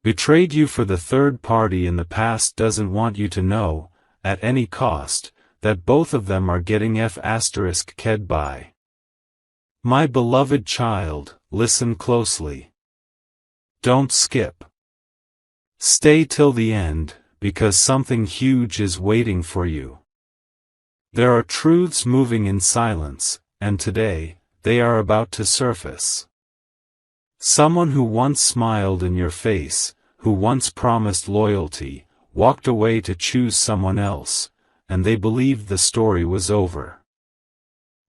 betrayed you for the third party in the past doesn't want you to know, at any cost, that both of them are getting f***ked by. My beloved child, listen closely. Don't skip. Stay till the end, because something huge is waiting for you. There are truths moving in silence, and today, they are about to surface. Someone who once smiled in your face, who once promised loyalty, walked away to choose someone else, and they believed the story was over.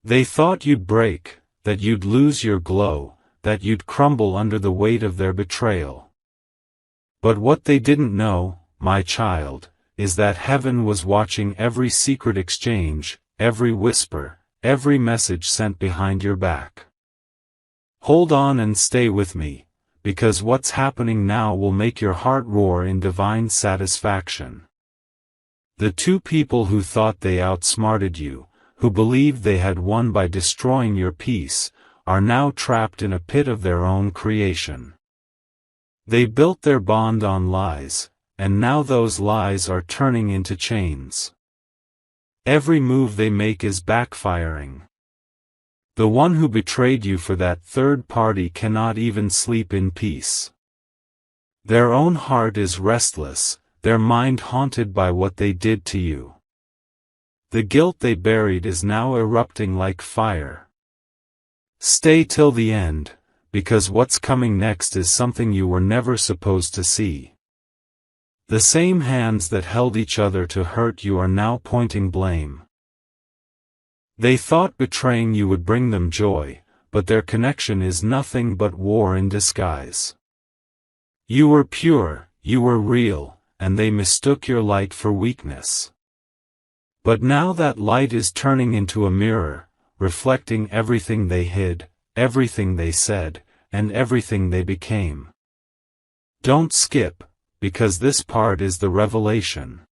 They thought you'd break, that you'd lose your glow, that you'd crumble under the weight of their betrayal. But what they didn't know, my child, is that heaven was watching every secret exchange, every whisper, every message sent behind your back. Hold on and stay with me, because what's happening now will make your heart roar in divine satisfaction. The two people who thought they outsmarted you, who believed they had won by destroying your peace, are now trapped in a pit of their own creation. They built their bond on lies, and now those lies are turning into chains. Every move they make is backfiring. The one who betrayed you for that third party cannot even sleep in peace. Their own heart is restless, their mind haunted by what they did to you. The guilt they buried is now erupting like fire. Stay till the end, because what's coming next is something you were never supposed to see. The same hands that held each other to hurt you are now pointing blame. They thought betraying you would bring them joy, but their connection is nothing but war in disguise. You were pure, you were real, and they mistook your light for weakness. But now that light is turning into a mirror, reflecting everything they hid, everything they said, and everything they became. Don't skip, because this part is the revelation.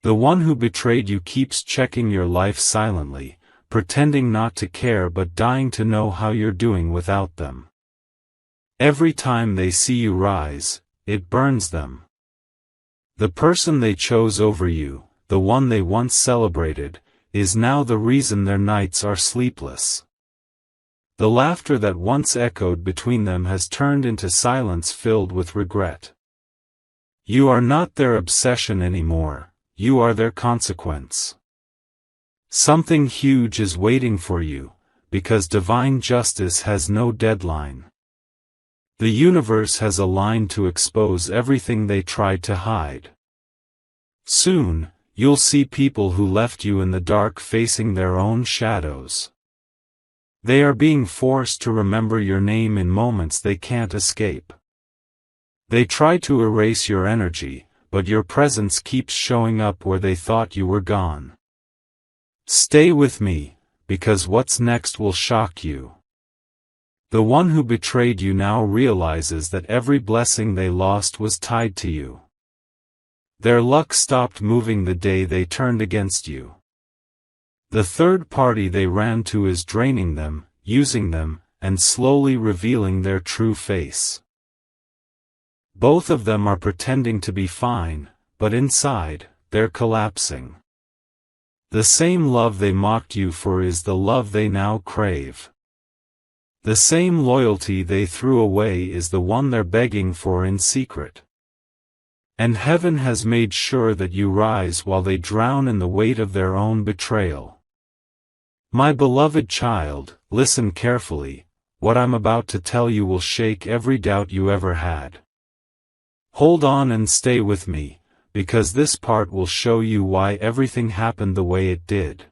The one who betrayed you keeps checking your life silently, pretending not to care but dying to know how you're doing without them. Every time they see you rise, it burns them. The person they chose over you, the one they once celebrated, is now the reason their nights are sleepless. The laughter that once echoed between them has turned into silence filled with regret. You are not their obsession anymore, you are their consequence. Something huge is waiting for you, because divine justice has no deadline. The universe has aligned to expose everything they tried to hide. Soon, you'll see people who left you in the dark facing their own shadows. They are being forced to remember your name in moments they can't escape. They try to erase your energy, but your presence keeps showing up where they thought you were gone. Stay with me, because what's next will shock you. The one who betrayed you now realizes that every blessing they lost was tied to you. Their luck stopped moving the day they turned against you. The third party they ran to is draining them, using them, and slowly revealing their true face. Both of them are pretending to be fine, but inside, they're collapsing. The same love they mocked you for is the love they now crave. The same loyalty they threw away is the one they're begging for in secret. And heaven has made sure that you rise while they drown in the weight of their own betrayal. My beloved child, listen carefully, what I'm about to tell you will shake every doubt you ever had. Hold on and stay with me, because this part will show you why everything happened the way it did.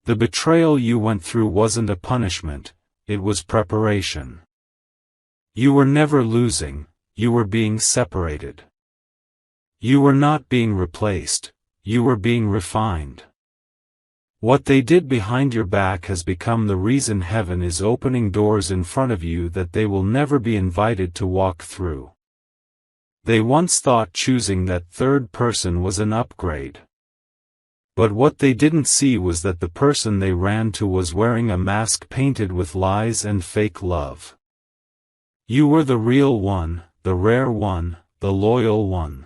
The betrayal you went through wasn't a punishment, it was preparation. You were never losing, you were being separated. You were not being replaced, you were being refined. What they did behind your back has become the reason heaven is opening doors in front of you that they will never be invited to walk through. They once thought choosing that third person was an upgrade. But what they didn't see was that the person they ran to was wearing a mask painted with lies and fake love. You were the real one, the rare one, the loyal one.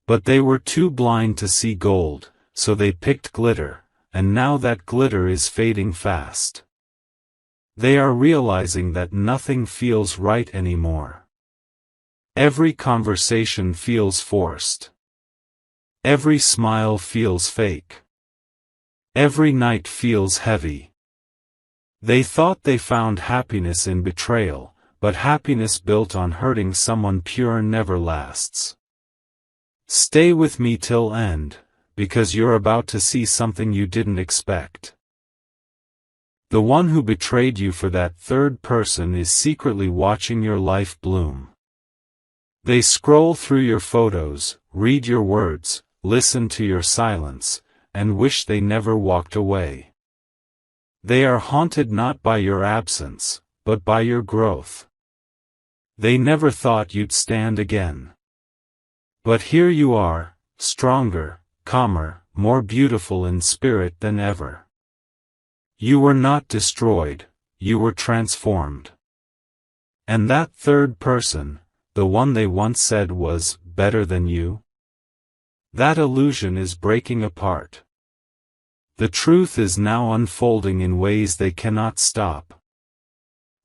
But they were too blind to see gold, so they picked glitter, and now that glitter is fading fast. They are realizing that nothing feels right anymore. Every conversation feels forced. Every smile feels fake. Every night feels heavy. They thought they found happiness in betrayal, but happiness built on hurting someone pure never lasts. Stay with me till end, because you're about to see something you didn't expect. The one who betrayed you for that third person is secretly watching your life bloom. They scroll through your photos, read your words, listen to your silence, and wish they never walked away. They are haunted not by your absence, but by your growth. They never thought you'd stand again. But here you are, stronger, calmer, more beautiful in spirit than ever. You were not destroyed, you were transformed. And that third person, the one they once said was better than you? That illusion is breaking apart. The truth is now unfolding in ways they cannot stop.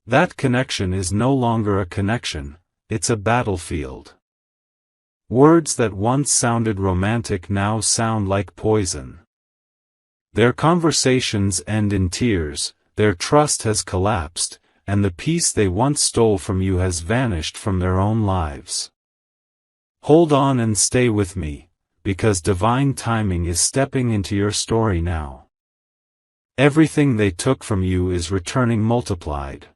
That connection is no longer a connection, it's a battlefield. Words that once sounded romantic now sound like poison. Their conversations end in tears, their trust has collapsed, and the peace they once stole from you has vanished from their own lives. Hold on and stay with me, because divine timing is stepping into your story now. Everything they took from you is returning multiplied.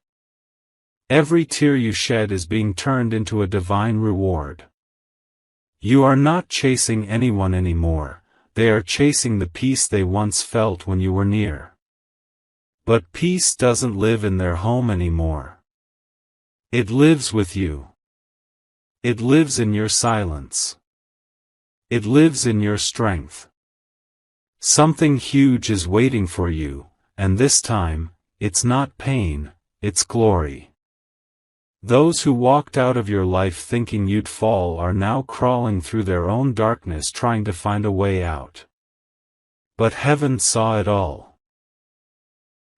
Every tear you shed is being turned into a divine reward. You are not chasing anyone anymore, they are chasing the peace they once felt when you were near. But peace doesn't live in their home anymore. It lives with you. It lives in your silence. It lives in your strength. Something huge is waiting for you, and this time, it's not pain, it's glory. Those who walked out of your life thinking you'd fall are now crawling through their own darkness trying to find a way out. But heaven saw it all.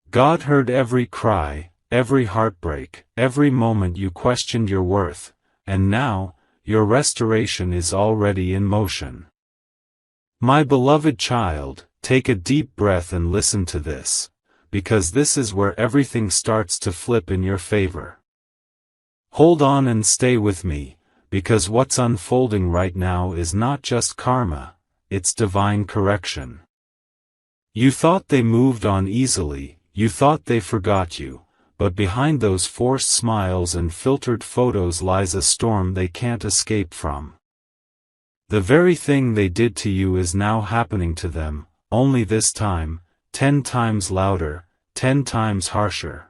God heard every cry, every heartbreak, every moment you questioned your worth, and now, your restoration is already in motion. My beloved child, take a deep breath and listen to this, because this is where everything starts to flip in your favor. Hold on and stay with me, because what's unfolding right now is not just karma, it's divine correction. You thought they moved on easily, you thought they forgot you, but behind those forced smiles and filtered photos lies a storm they can't escape from. The very thing they did to you is now happening to them, only this time, 10 times louder, 10 times harsher.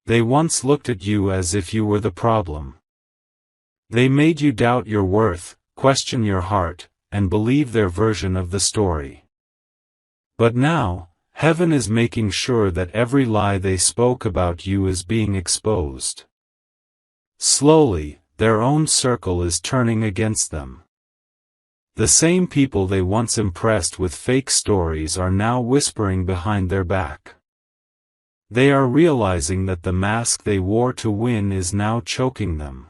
They once looked at you as if you were the problem. They made you doubt your worth, question your heart, and believe their version of the story. But now, heaven is making sure that every lie they spoke about you is being exposed. Slowly, their own circle is turning against them. The same people they once impressed with fake stories are now whispering behind their back. They are realizing that the mask they wore to win is now choking them.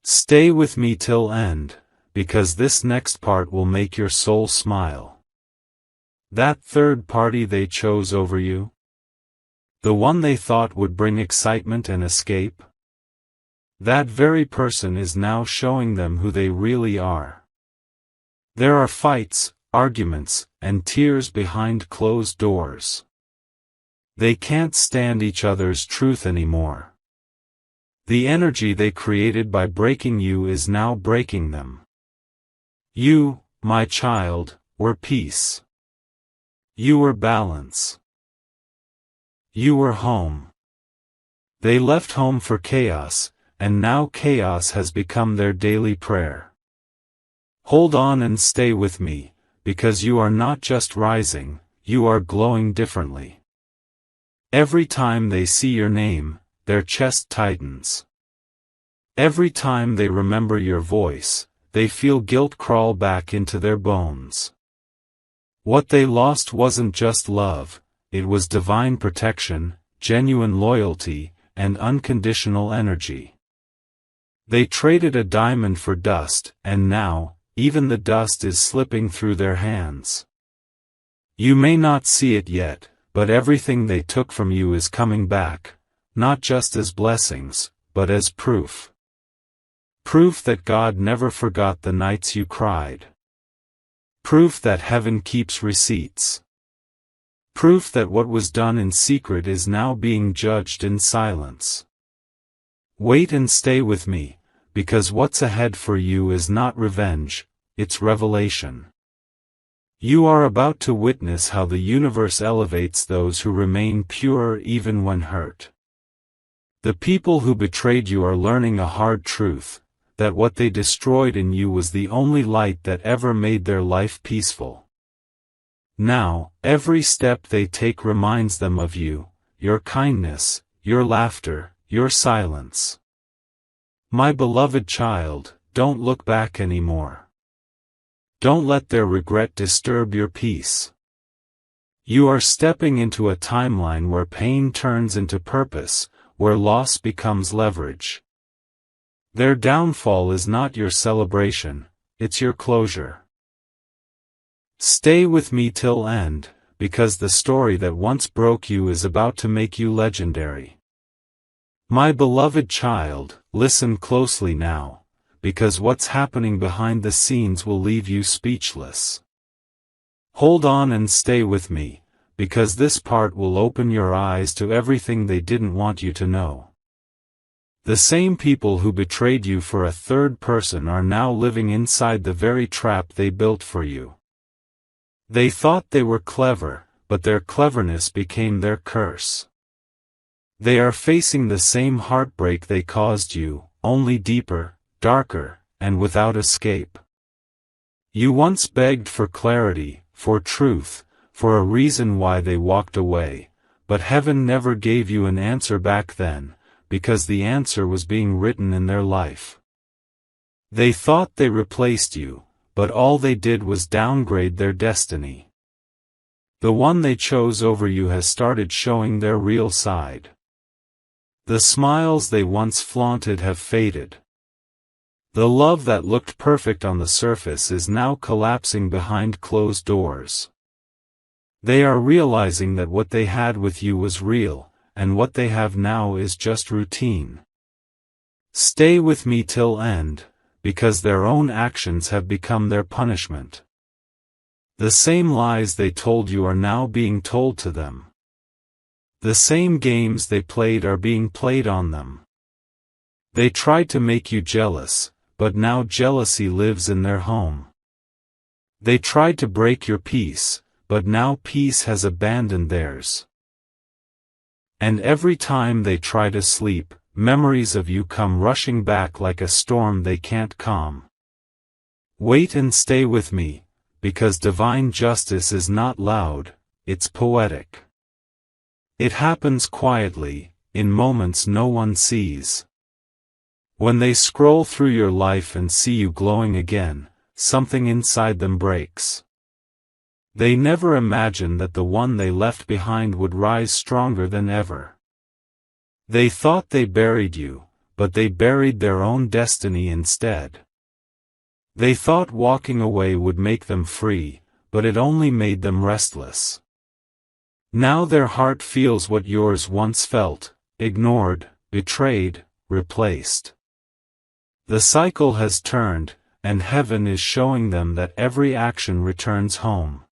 Stay with me till end, because this next part will make your soul smile. That third party they chose over you? The one they thought would bring excitement and escape? That very person is now showing them who they really are. There are fights, arguments, and tears behind closed doors. They can't stand each other's truth anymore. The energy they created by breaking you is now breaking them. You, my child, were peace. You were balance. You were home. They left home for chaos, and now chaos has become their daily prayer. Hold on and stay with me, because you are not just rising, you are glowing differently. Every time they see your name, their chest tightens. Every time they remember your voice, they feel guilt crawl back into their bones. What they lost wasn't just love, it was divine protection, genuine loyalty, and unconditional energy. They traded a diamond for dust, and now, even the dust is slipping through their hands. You may not see it yet, but everything they took from you is coming back, not just as blessings, but as proof. Proof that God never forgot the nights you cried. Proof that heaven keeps receipts. Proof that what was done in secret is now being judged in silence. Wait and stay with me, because what's ahead for you is not revenge, it's revelation. You are about to witness how the universe elevates those who remain pure even when hurt. The people who betrayed you are learning a hard truth, that what they destroyed in you was the only light that ever made their life peaceful. Now, every step they take reminds them of you, your kindness, your laughter, your silence. My beloved child, don't look back anymore. Don't let their regret disturb your peace. You are stepping into a timeline where pain turns into purpose, where loss becomes leverage. Their downfall is not your celebration, it's your closure. Stay with me till end, because the story that once broke you is about to make you legendary. My beloved child, listen closely now, because what's happening behind the scenes will leave you speechless. Hold on and stay with me, because this part will open your eyes to everything they didn't want you to know. The same people who betrayed you for a third person are now living inside the very trap they built for you. They thought they were clever, but their cleverness became their curse. They are facing the same heartbreak they caused you, only deeper, darker, and without escape. You once begged for clarity, for truth, for a reason why they walked away, but heaven never gave you an answer back then, because the answer was being written in their life. They thought they replaced you, but all they did was downgrade their destiny. The one they chose over you has started showing their real side. The smiles they once flaunted have faded. The love that looked perfect on the surface is now collapsing behind closed doors. They are realizing that what they had with you was real, and what they have now is just routine. Stay with me till end, because their own actions have become their punishment. The same lies they told you are now being told to them. The same games they played are being played on them. They tried to make you jealous, but now jealousy lives in their home. They tried to break your peace, but now peace has abandoned theirs. And every time they try to sleep, memories of you come rushing back like a storm they can't calm. Wait and stay with me, because divine justice is not loud, it's poetic. It happens quietly, in moments no one sees. When they scroll through your life and see you glowing again, something inside them breaks. They never imagined that the one they left behind would rise stronger than ever. They thought they buried you, but they buried their own destiny instead. They thought walking away would make them free, but it only made them restless. Now their heart feels what yours once felt, ignored, betrayed, replaced. The cycle has turned, and heaven is showing them that every action returns home.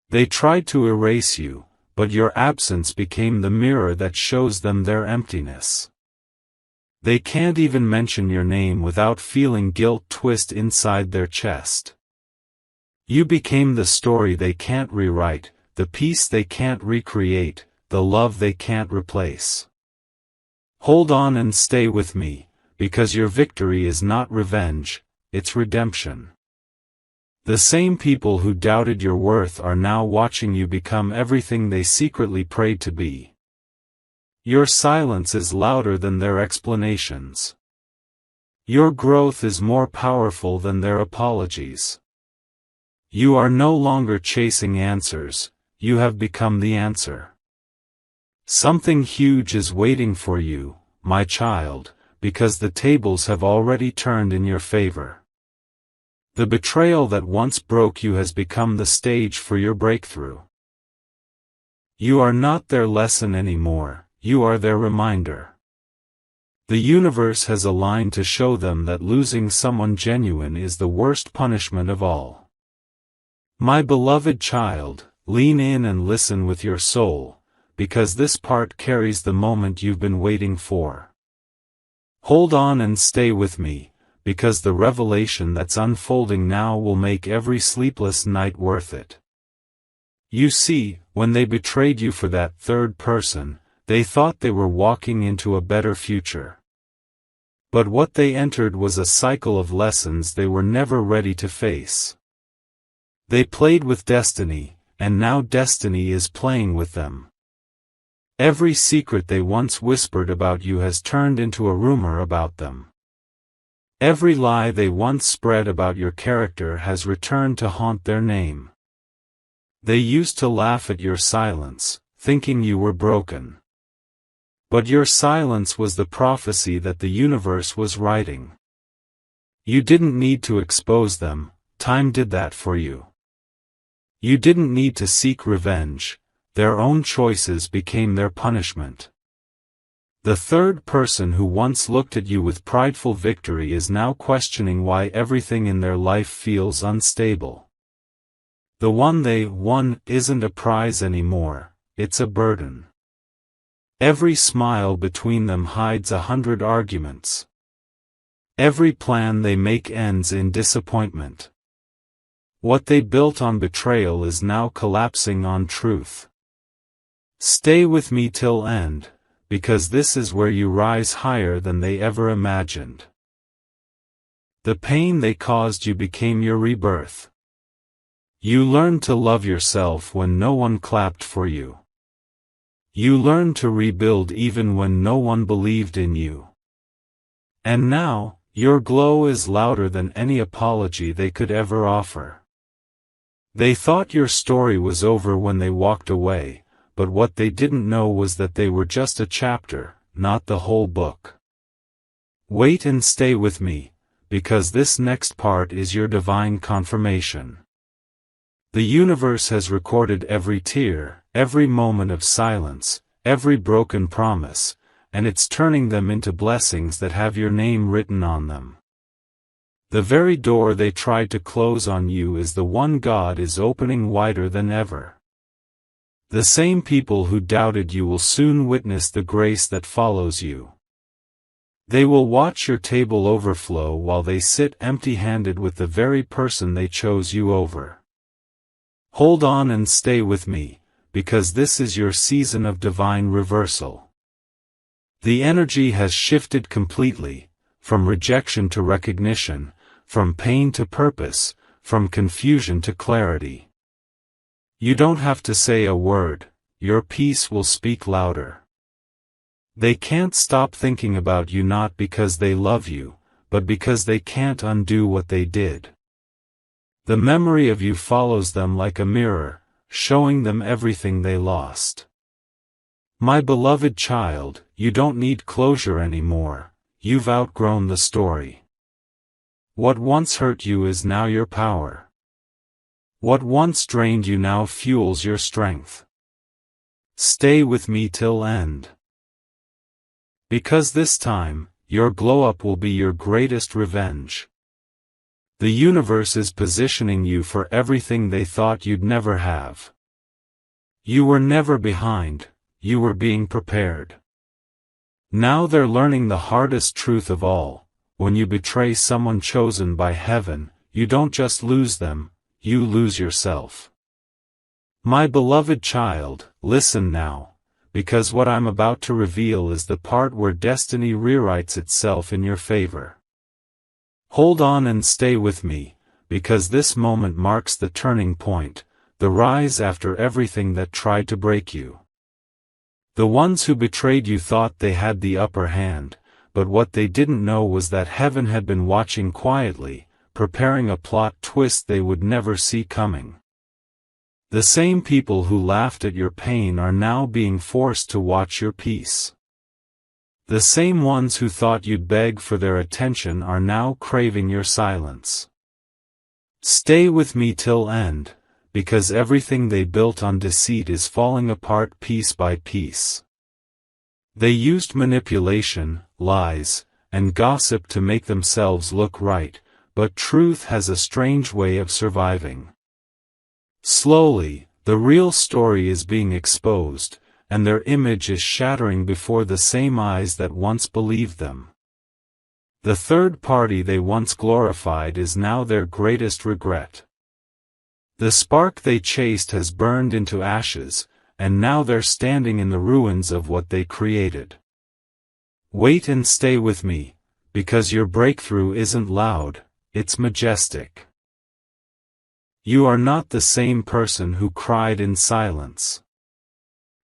They tried to erase you, but your absence became the mirror that shows them their emptiness. They can't even mention your name without feeling guilt twist inside their chest. You became the story they can't rewrite, the peace they can't recreate, the love they can't replace. Hold on and stay with me, because your victory is not revenge, it's redemption. The same people who doubted your worth are now watching you become everything they secretly prayed to be. Your silence is louder than their explanations. Your growth is more powerful than their apologies. You are no longer chasing answers, you have become the answer. Something huge is waiting for you, my child, because the tables have already turned in your favor. The betrayal that once broke you has become the stage for your breakthrough. You are not their lesson anymore, you are their reminder. The universe has aligned to show them that losing someone genuine is the worst punishment of all. My beloved child, lean in and listen with your soul, because this part carries the moment you've been waiting for. Hold on and stay with me, because the revelation that's unfolding now will make every sleepless night worth it. You see, when they betrayed you for that third person, they thought they were walking into a better future. But what they entered was a cycle of lessons they were never ready to face. They played with destiny, and now destiny is playing with them. Every secret they once whispered about you has turned into a rumor about them. Every lie they once spread about your character has returned to haunt their name. They used to laugh at your silence, thinking you were broken. But your silence was the prophecy that the universe was writing. You didn't need to expose them, time did that for you. You didn't need to seek revenge, their own choices became their punishment. The third person who once looked at you with prideful victory is now questioning why everything in their life feels unstable. The one they won isn't a prize anymore, it's a burden. Every smile between them hides 100 arguments. Every plan they make ends in disappointment. What they built on betrayal is now collapsing on truth. Stay with me till end, because this is where you rise higher than they ever imagined. The pain they caused you became your rebirth. You learned to love yourself when no one clapped for you. You learned to rebuild even when no one believed in you. And now, your glow is louder than any apology they could ever offer. They thought your story was over when they walked away, but what they didn't know was that they were just a chapter, not the whole book. Wait and stay with me, because this next part is your divine confirmation. The universe has recorded every tear, every moment of silence, every broken promise, and it's turning them into blessings that have your name written on them. The very door they tried to close on you is the one God is opening wider than ever. The same people who doubted you will soon witness the grace that follows you. They will watch your table overflow while they sit empty-handed with the very person they chose you over. Hold on and stay with me, because this is your season of divine reversal. The energy has shifted completely, from rejection to recognition, from pain to purpose, from confusion to clarity. You don't have to say a word, your peace will speak louder. They can't stop thinking about you not because they love you, but because they can't undo what they did. The memory of you follows them like a mirror, showing them everything they lost. My beloved child, you don't need closure anymore, you've outgrown the story. What once hurt you is now your power. What once drained you now fuels your strength. Stay with me till end. Because this time, your glow-up will be your greatest revenge. The universe is positioning you for everything they thought you'd never have. You were never behind, you were being prepared. Now they're learning the hardest truth of all: when you betray someone chosen by heaven, you don't just lose them, you lose yourself. My beloved child, listen now, because what I'm about to reveal is the part where destiny rewrites itself in your favor. Hold on and stay with me, because this moment marks the turning point, the rise after everything that tried to break you. The ones who betrayed you thought they had the upper hand, but what they didn't know was that heaven had been watching quietly, preparing a plot twist they would never see coming. The same people who laughed at your pain are now being forced to watch your peace. The same ones who thought you'd beg for their attention are now craving your silence. Stay with me till end, because everything they built on deceit is falling apart piece by piece. They used manipulation, lies, and gossip to make themselves look right, but truth has a strange way of surviving. Slowly, the real story is being exposed, and their image is shattering before the same eyes that once believed them. The third party they once glorified is now their greatest regret. The spark they chased has burned into ashes, and now they're standing in the ruins of what they created. Wait and stay with me, because your breakthrough isn't loud, it's majestic. You are not the same person who cried in silence.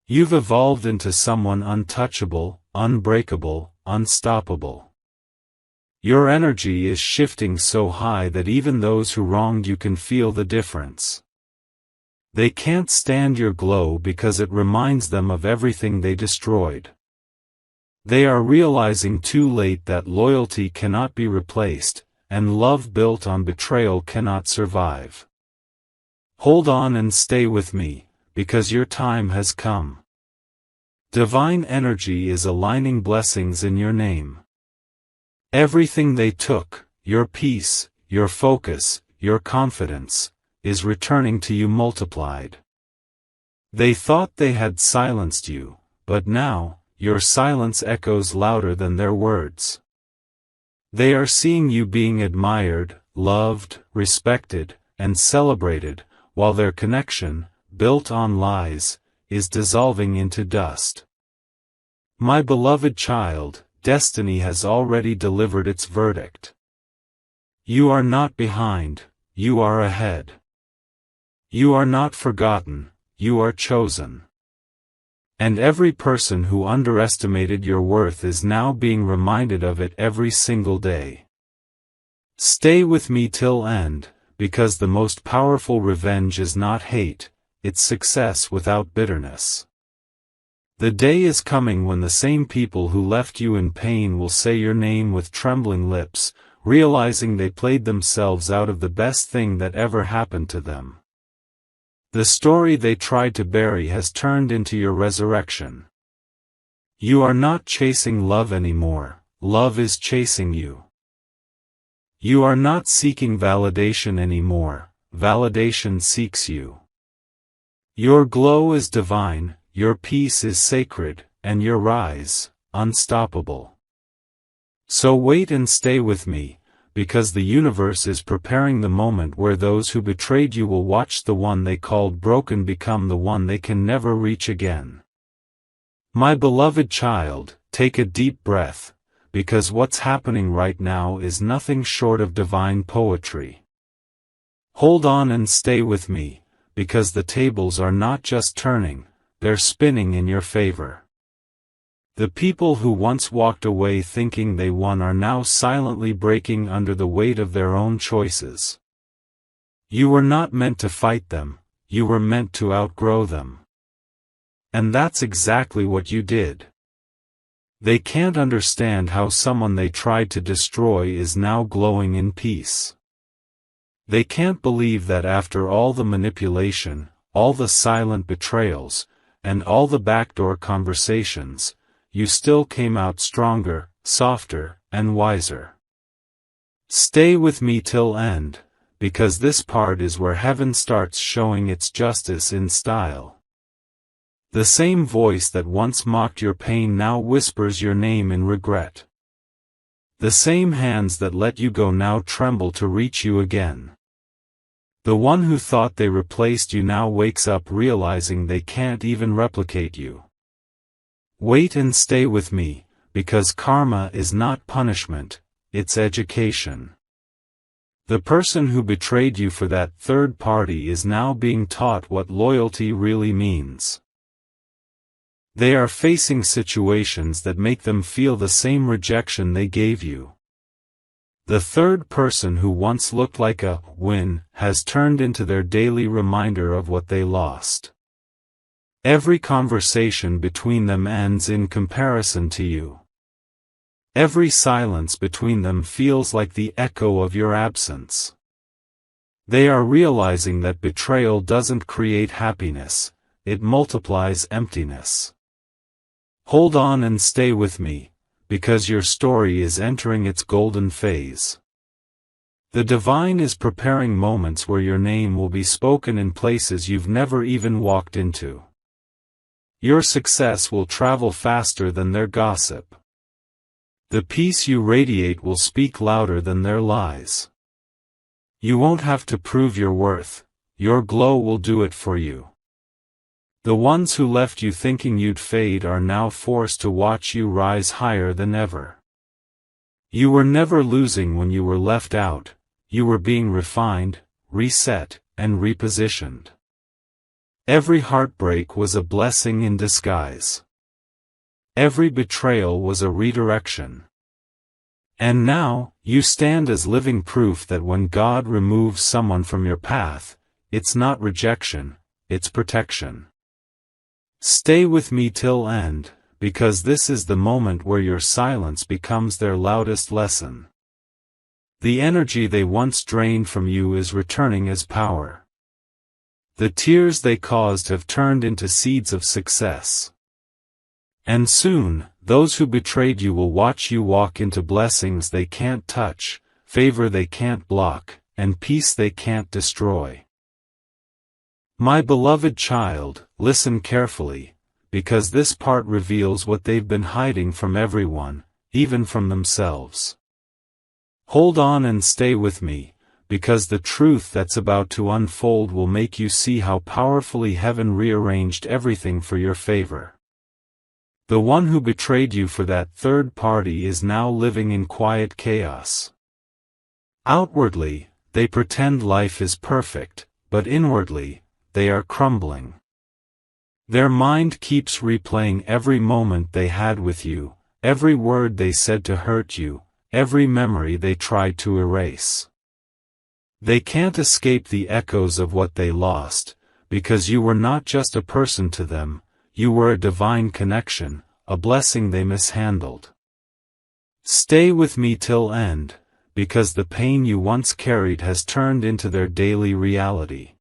You've evolved into someone untouchable, unbreakable, unstoppable. Your energy is shifting so high that even those who wronged you can feel the difference. They can't stand your glow because it reminds them of everything they destroyed. They are realizing too late that loyalty cannot be replaced, and love built on betrayal cannot survive. Hold on and stay with me, because your time has come. Divine energy is aligning blessings in your name. Everything they took, your peace, your focus, your confidence, is returning to you multiplied. They thought they had silenced you, but now, your silence echoes louder than their words. They are seeing you being admired, loved, respected, and celebrated, while their connection, built on lies, is dissolving into dust. My beloved child, destiny has already delivered its verdict. You are not behind, you are ahead. You are not forgotten, you are chosen. And every person who underestimated your worth is now being reminded of it every single day. Stay with me till end, because the most powerful revenge is not hate, it's success without bitterness. The day is coming when the same people who left you in pain will say your name with trembling lips, realizing they played themselves out of the best thing that ever happened to them. The story they tried to bury has turned into your resurrection. You are not chasing love anymore, love is chasing you. You are not seeking validation anymore, validation seeks you. Your glow is divine, your peace is sacred, and your rise, unstoppable. So wait and stay with me, because the universe is preparing the moment where those who betrayed you will watch the one they called broken become the one they can never reach again. My beloved child, take a deep breath, because what's happening right now is nothing short of divine poetry. Hold on and stay with me, because the tables are not just turning, they're spinning in your favor. The people who once walked away thinking they won are now silently breaking under the weight of their own choices. You were not meant to fight them, you were meant to outgrow them. And that's exactly what you did. They can't understand how someone they tried to destroy is now glowing in peace. They can't believe that after all the manipulation, all the silent betrayals, and all the backdoor conversations, you still came out stronger, softer, and wiser. Stay with me till end, because this part is where heaven starts showing its justice in style. The same voice that once mocked your pain now whispers your name in regret. The same hands that let you go now tremble to reach you again. The one who thought they replaced you now wakes up realizing they can't even replicate you. Wait and stay with me, because karma is not punishment, it's education. The person who betrayed you for that third party is now being taught what loyalty really means. They are facing situations that make them feel the same rejection they gave you. The third person who once looked like a win has turned into their daily reminder of what they lost. Every conversation between them ends in comparison to you. Every silence between them feels like the echo of your absence. They are realizing that betrayal doesn't create happiness, it multiplies emptiness. Hold on and stay with me, because your story is entering its golden phase. The divine is preparing moments where your name will be spoken in places you've never even walked into. Your success will travel faster than their gossip. The peace you radiate will speak louder than their lies. You won't have to prove your worth, your glow will do it for you. The ones who left you thinking you'd fade are now forced to watch you rise higher than ever. You were never losing when you were left out, you were being refined, reset, and repositioned. Every heartbreak was a blessing in disguise. Every betrayal was a redirection. And now, you stand as living proof that when God removes someone from your path, it's not rejection, it's protection. Stay with me till end, because this is the moment where your silence becomes their loudest lesson. The energy they once drained from you is returning as power. The tears they caused have turned into seeds of success. And soon, those who betrayed you will watch you walk into blessings they can't touch, favor they can't block, and peace they can't destroy. My beloved child, listen carefully, because this part reveals what they've been hiding from everyone, even from themselves. Hold on and stay with me, because the truth that's about to unfold will make you see how powerfully heaven rearranged everything for your favor. The one who betrayed you for that third party is now living in quiet chaos. Outwardly, they pretend life is perfect, but inwardly, they are crumbling. Their mind keeps replaying every moment they had with you, every word they said to hurt you, every memory they tried to erase. They can't escape the echoes of what they lost, because you were not just a person to them, you were a divine connection, a blessing they mishandled. Stay with me till end, because the pain you once carried has turned into their daily reality.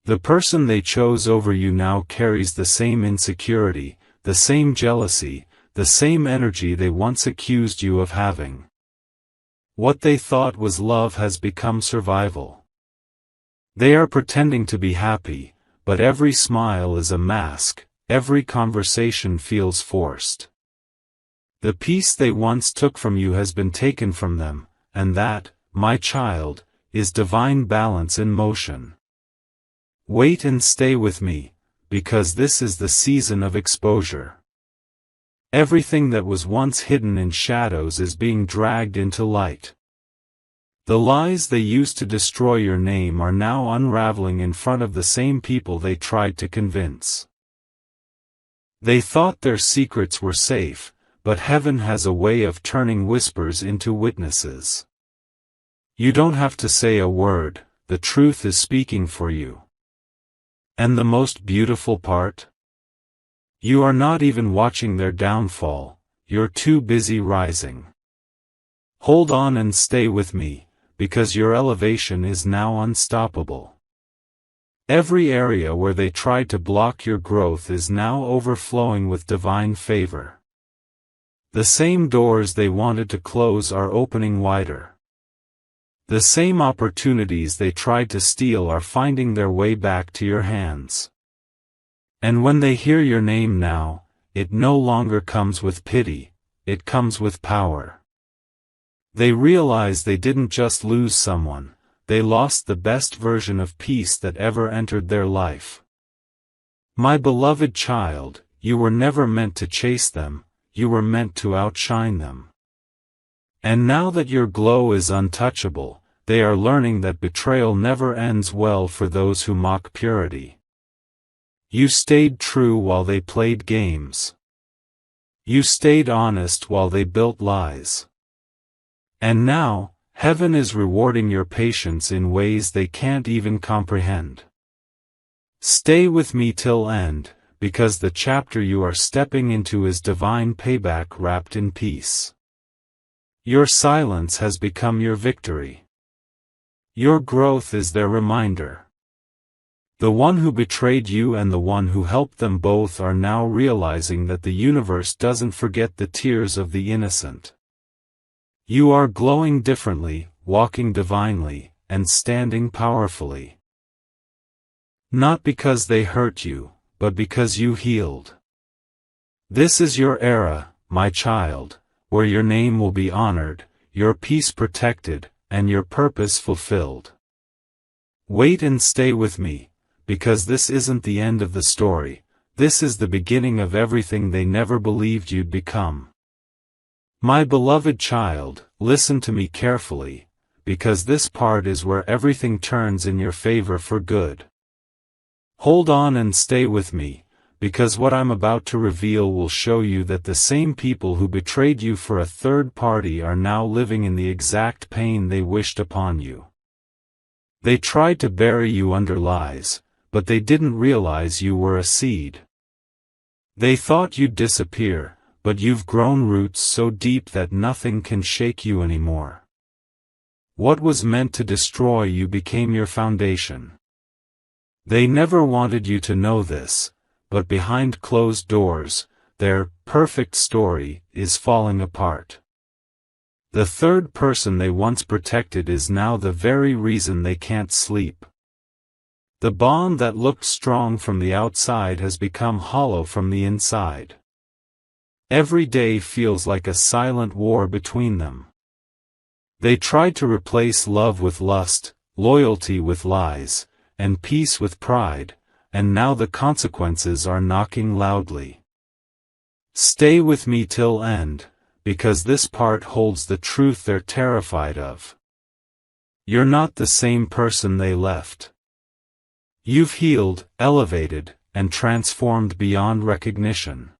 The person they chose over you now carries the same insecurity, the same jealousy, the same energy they once accused you of having. What they thought was love has become survival. They are pretending to be happy, but every smile is a mask, every conversation feels forced. The peace they once took from you has been taken from them, and that, my child, is divine balance in motion. Wait and stay with me, because this is the season of exposure. Everything that was once hidden in shadows is being dragged into light. The lies they used to destroy your name are now unraveling in front of the same people they tried to convince. They thought their secrets were safe, but heaven has a way of turning whispers into witnesses. You don't have to say a word, the truth is speaking for you. And the most beautiful part? You are not even watching their downfall, you're too busy rising. Hold on and stay with me, because your elevation is now unstoppable. Every area where they tried to block your growth is now overflowing with divine favor. The same doors they wanted to close are opening wider. The same opportunities they tried to steal are finding their way back to your hands. And when they hear your name now, it no longer comes with pity, it comes with power. They realize they didn't just lose someone, they lost the best version of peace that ever entered their life. My beloved child, you were never meant to chase them, you were meant to outshine them. And now that your glow is untouchable, they are learning that betrayal never ends well for those who mock purity. You stayed true while they played games. You stayed honest while they built lies. And now, heaven is rewarding your patience in ways they can't even comprehend. Stay with me till end, because the chapter you are stepping into is divine payback wrapped in peace. Your silence has become your victory. Your growth is their reminder. The one who betrayed you and the one who helped them both are now realizing that the universe doesn't forget the tears of the innocent. You are glowing differently, walking divinely, and standing powerfully. Not because they hurt you, but because you healed. This is your era, my child, where your name will be honored, your peace protected, and your purpose fulfilled. Wait and stay with me, because this isn't the end of the story, this is the beginning of everything they never believed you'd become. My beloved child, listen to me carefully, because this part is where everything turns in your favor for good. Hold on and stay with me, because what I'm about to reveal will show you that the same people who betrayed you for a third party are now living in the exact pain they wished upon you. They tried to bury you under lies, but they didn't realize you were a seed. They thought you'd disappear, but you've grown roots so deep that nothing can shake you anymore. What was meant to destroy you became your foundation. They never wanted you to know this, but behind closed doors, their perfect story is falling apart. The third person they once protected is now the very reason they can't sleep. The bond that looked strong from the outside has become hollow from the inside. Every day feels like a silent war between them. They tried to replace love with lust, loyalty with lies, and peace with pride, and now the consequences are knocking loudly. Stay with me till end, because this part holds the truth they're terrified of. You're not the same person they left. You've healed, elevated, and transformed beyond recognition.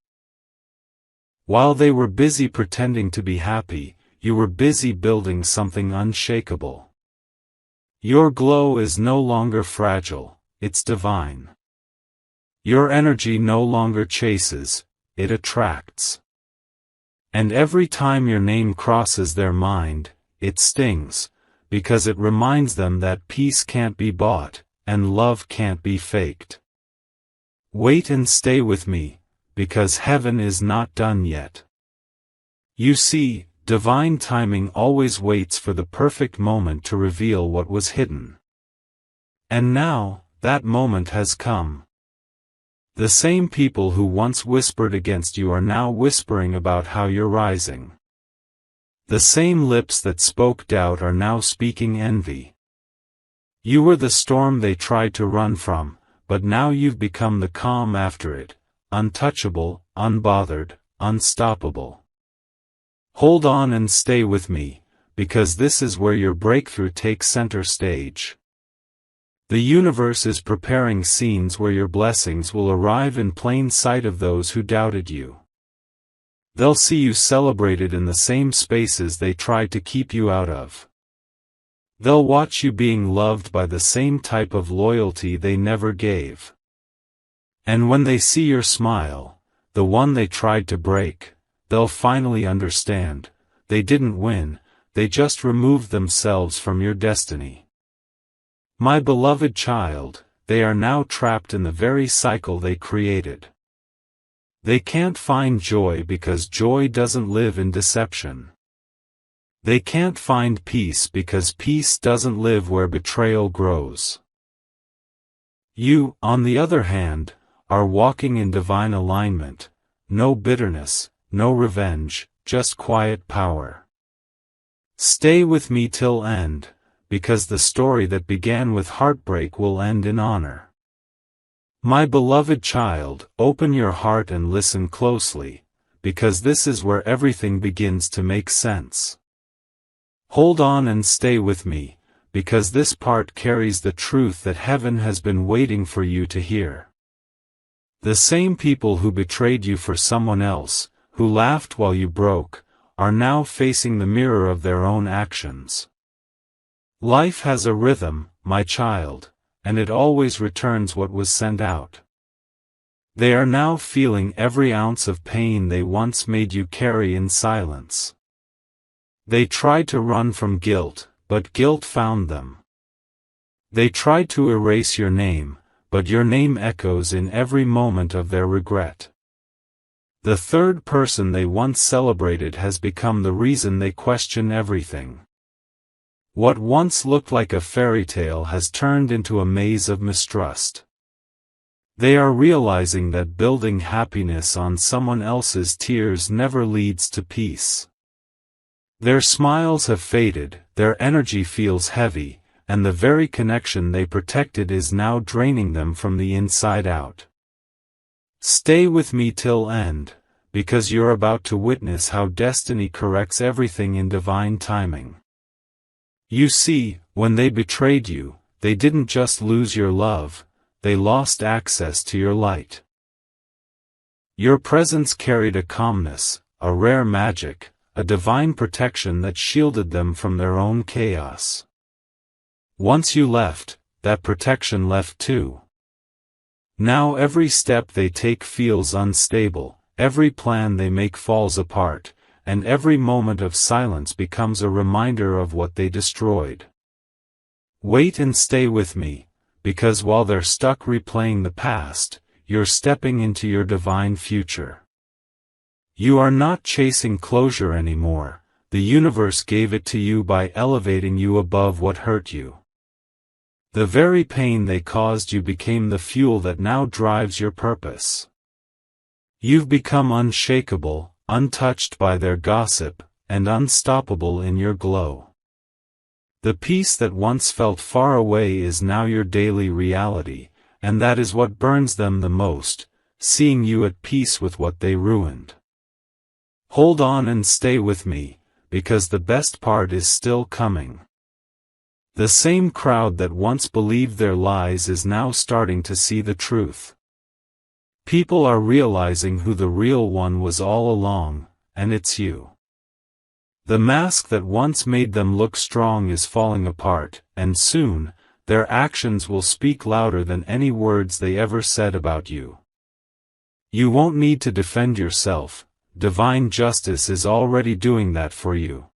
While they were busy pretending to be happy, you were busy building something unshakable. Your glow is no longer fragile, it's divine. Your energy no longer chases, it attracts. And every time your name crosses their mind, it stings, because it reminds them that peace can't be bought, and love can't be faked. Wait and stay with me, because heaven is not done yet. You see, divine timing always waits for the perfect moment to reveal what was hidden. And now, that moment has come. The same people who once whispered against you are now whispering about how you're rising. The same lips that spoke doubt are now speaking envy. You were the storm they tried to run from, but now you've become the calm after it, untouchable, unbothered, unstoppable. Hold on and stay with me, because this is where your breakthrough takes center stage. The universe is preparing scenes where your blessings will arrive in plain sight of those who doubted you. They'll see you celebrated in the same spaces they tried to keep you out of. They'll watch you being loved by the same type of loyalty they never gave. And when they see your smile, the one they tried to break, they'll finally understand, they didn't win, they just removed themselves from your destiny. My beloved child, they are now trapped in the very cycle they created. They can't find joy because joy doesn't live in deception. They can't find peace because peace doesn't live where betrayal grows. You, on the other hand, are walking in divine alignment, no bitterness, no revenge, just quiet power. Stay with me till end, because the story that began with heartbreak will end in honor. My beloved child, open your heart and listen closely, because this is where everything begins to make sense. Hold on and stay with me, because this part carries the truth that heaven has been waiting for you to hear. The same people who betrayed you for someone else, who laughed while you broke, are now facing the mirror of their own actions. Life has a rhythm, my child, and it always returns what was sent out. They are now feeling every ounce of pain they once made you carry in silence. They tried to run from guilt, but guilt found them. They tried to erase your name, but your name echoes in every moment of their regret. The third person they once celebrated has become the reason they question everything. What once looked like a fairy tale has turned into a maze of mistrust. They are realizing that building happiness on someone else's tears never leads to peace. Their smiles have faded, their energy feels heavy, and the very connection they protected is now draining them from the inside out. Stay with me till end, because you're about to witness how destiny corrects everything in divine timing. You see, when they betrayed you, they didn't just lose your love, they lost access to your light. Your presence carried a calmness, a rare magic, a divine protection that shielded them from their own chaos. Once you left, that protection left too. Now every step they take feels unstable, every plan they make falls apart, and every moment of silence becomes a reminder of what they destroyed. Wait and stay with me, because while they're stuck replaying the past, you're stepping into your divine future. You are not chasing closure anymore, the universe gave it to you by elevating you above what hurt you. The very pain they caused you became the fuel that now drives your purpose. You've become unshakable, untouched by their gossip, and unstoppable in your glow. The peace that once felt far away is now your daily reality, and that is what burns them the most, seeing you at peace with what they ruined. Hold on and stay with me, because the best part is still coming. The same crowd that once believed their lies is now starting to see the truth. People are realizing who the real one was all along, and it's you. The mask that once made them look strong is falling apart, and soon, their actions will speak louder than any words they ever said about you. You won't need to defend yourself, divine justice is already doing that for you.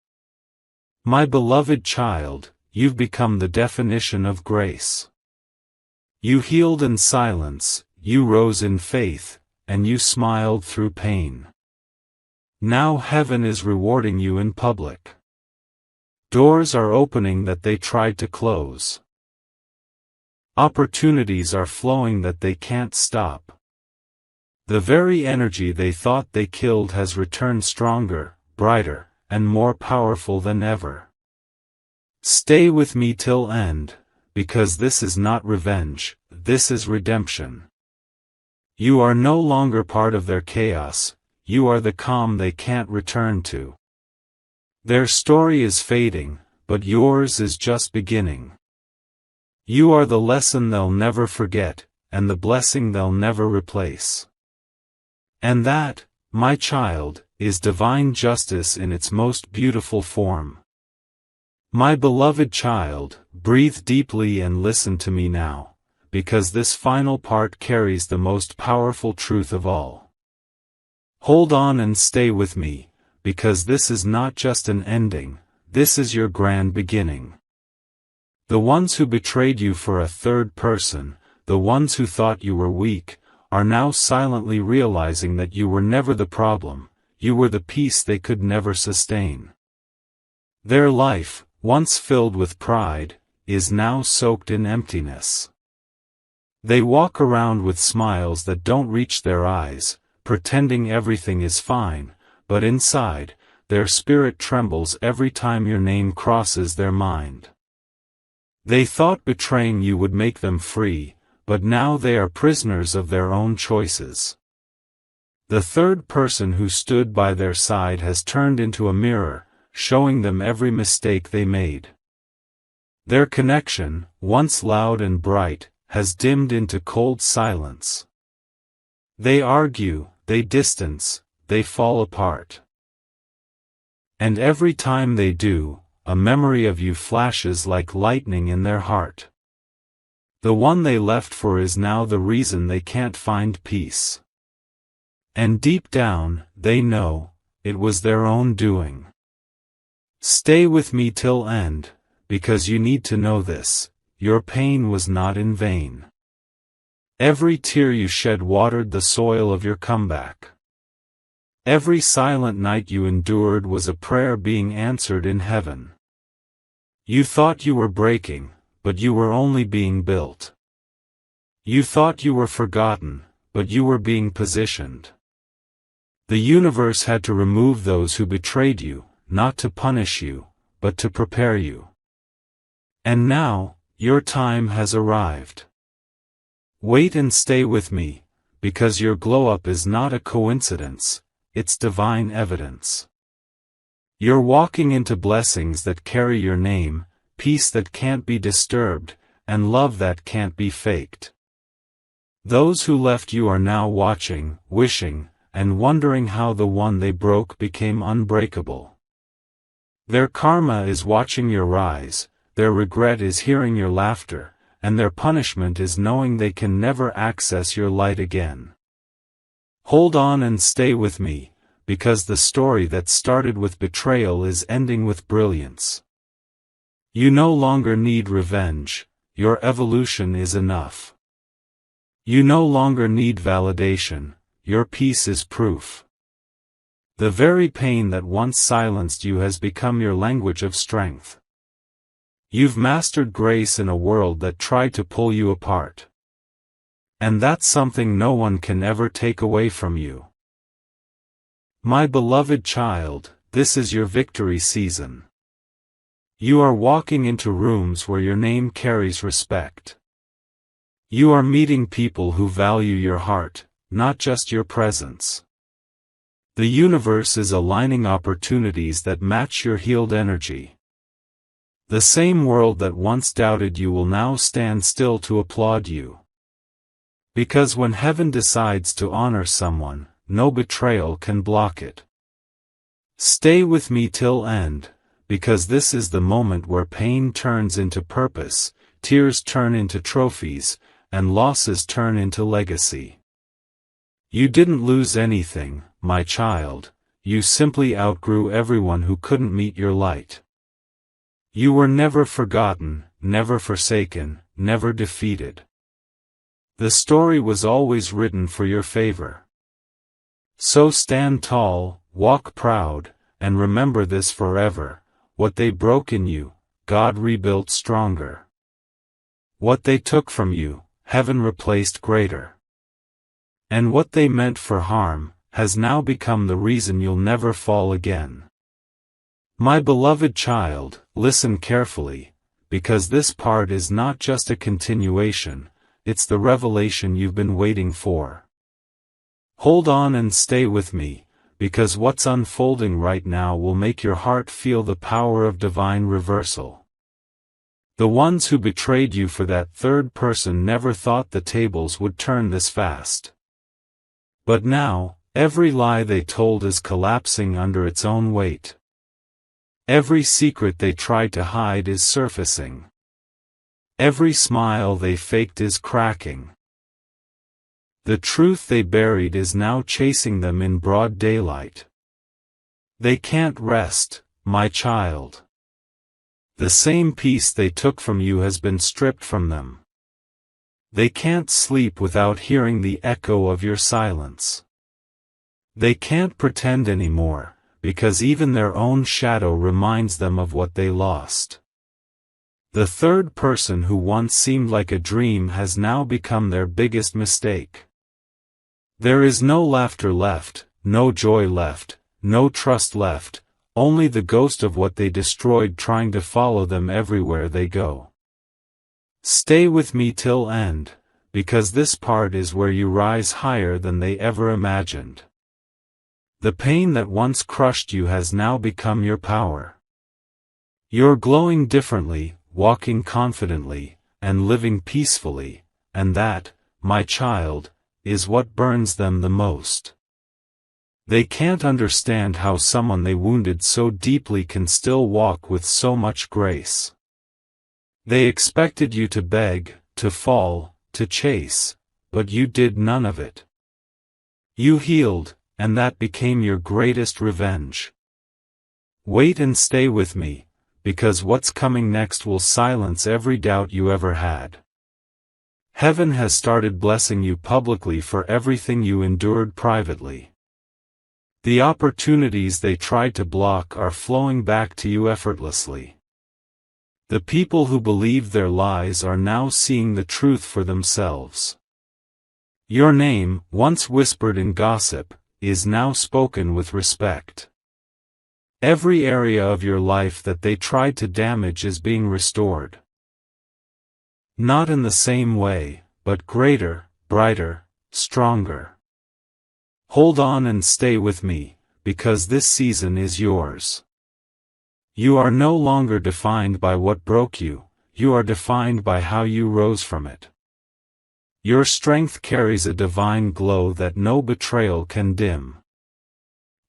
My beloved child, you've become the definition of grace. You healed in silence, you rose in faith, and you smiled through pain. Now heaven is rewarding you in public. Doors are opening that they tried to close. Opportunities are flowing that they can't stop. The very energy they thought they killed has returned stronger, brighter, and more powerful than ever. Stay with me till end, because this is not revenge, this is redemption. You are no longer part of their chaos, you are the calm they can't return to. Their story is fading, but yours is just beginning. You are the lesson they'll never forget, and the blessing they'll never replace. And that, my child, is divine justice in its most beautiful form. My beloved child, breathe deeply and listen to me now, because this final part carries the most powerful truth of all. Hold on and stay with me, because this is not just an ending, this is your grand beginning. The ones who betrayed you for a third person, the ones who thought you were weak, are now silently realizing that you were never the problem, you were the peace they could never sustain. Their life, once filled with pride, is now soaked in emptiness. They walk around with smiles that don't reach their eyes, pretending everything is fine, but inside, their spirit trembles every time your name crosses their mind. They thought betraying you would make them free, but now they are prisoners of their own choices. The third person who stood by their side has turned into a mirror, showing them every mistake they made. Their connection, once loud and bright, has dimmed into cold silence. They argue, they distance, they fall apart. And every time they do, a memory of you flashes like lightning in their heart. The one they left for is now the reason they can't find peace. And deep down, they know, it was their own doing. Stay with me till end, because you need to know this, your pain was not in vain. Every tear you shed watered the soil of your comeback. Every silent night you endured was a prayer being answered in heaven. You thought you were breaking, but you were only being built. You thought you were forgotten, but you were being positioned. The universe had to remove those who betrayed you, not to punish you, but to prepare you. And now, your time has arrived. Wait and stay with me, because your glow-up is not a coincidence, it's divine evidence. You're walking into blessings that carry your name, peace that can't be disturbed, and love that can't be faked. Those who left you are now watching, wishing, and wondering how the one they broke became unbreakable. Their karma is watching your rise, their regret is hearing your laughter, and their punishment is knowing they can never access your light again. Hold on and stay with me, because the story that started with betrayal is ending with brilliance. You no longer need revenge, your evolution is enough. You no longer need validation, your peace is proof. The very pain that once silenced you has become your language of strength. You've mastered grace in a world that tried to pull you apart. And that's something no one can ever take away from you. My beloved child, this is your victory season. You are walking into rooms where your name carries respect. You are meeting people who value your heart, not just your presence. The universe is aligning opportunities that match your healed energy. The same world that once doubted you will now stand still to applaud you. Because when heaven decides to honor someone, no betrayal can block it. Stay with me till end, because this is the moment where pain turns into purpose, tears turn into trophies, and losses turn into legacy. You didn't lose anything, my child, you simply outgrew everyone who couldn't meet your light. You were never forgotten, never forsaken, never defeated. The story was always written for your favor. So stand tall, walk proud, and remember this forever, what they broke in you, God rebuilt stronger. What they took from you, heaven replaced greater. And what they meant for harm, has now become the reason you'll never fall again. My beloved child, listen carefully, because this part is not just a continuation, it's the revelation you've been waiting for. Hold on and stay with me, because what's unfolding right now will make your heart feel the power of divine reversal. The ones who betrayed you for that third person never thought the tables would turn this fast. But now, every lie they told is collapsing under its own weight. Every secret they tried to hide is surfacing. Every smile they faked is cracking. The truth they buried is now chasing them in broad daylight. They can't rest, my child. The same peace they took from you has been stripped from them. They can't sleep without hearing the echo of your silence. They can't pretend anymore, because even their own shadow reminds them of what they lost. The third person who once seemed like a dream has now become their biggest mistake. There is no laughter left, no joy left, no trust left, only the ghost of what they destroyed trying to follow them everywhere they go. Stay with me till end, because this part is where you rise higher than they ever imagined. The pain that once crushed you has now become your power. You're glowing differently, walking confidently, and living peacefully, and that, my child, is what burns them the most. They can't understand how someone they wounded so deeply can still walk with so much grace. They expected you to beg, to fall, to chase, but you did none of it. You healed, and that became your greatest revenge. Wait and stay with me, because what's coming next will silence every doubt you ever had. Heaven has started blessing you publicly for everything you endured privately. The opportunities they tried to block are flowing back to you effortlessly. The people who believed their lies are now seeing the truth for themselves. Your name, once whispered in gossip, is now spoken with respect. Every area of your life that they tried to damage is being restored. Not in the same way, but greater, brighter, stronger. Hold on and stay with me, because this season is yours. You are no longer defined by what broke you, you are defined by how you rose from it. Your strength carries a divine glow that no betrayal can dim.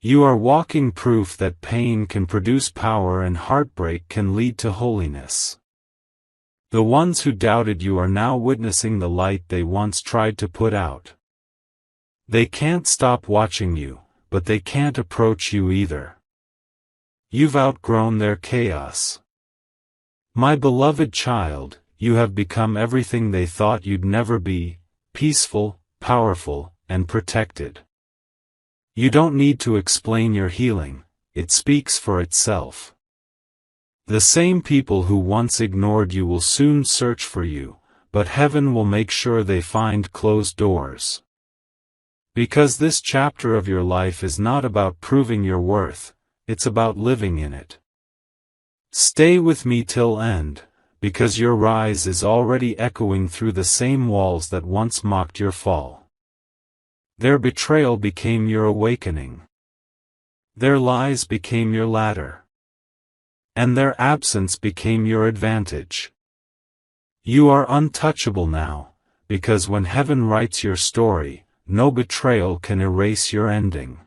You are walking proof that pain can produce power and heartbreak can lead to holiness. The ones who doubted you are now witnessing the light they once tried to put out. They can't stop watching you, but they can't approach you either. You've outgrown their chaos. My beloved child, you have become everything they thought you'd never be, peaceful, powerful, and protected. You don't need to explain your healing, it speaks for itself. The same people who once ignored you will soon search for you, but heaven will make sure they find closed doors. Because this chapter of your life is not about proving your worth, it's about living in it. Stay with me till end, because your rise is already echoing through the same walls that once mocked your fall. Their betrayal became your awakening. Their lies became your ladder. And their absence became your advantage. You are untouchable now, because when heaven writes your story, no betrayal can erase your ending.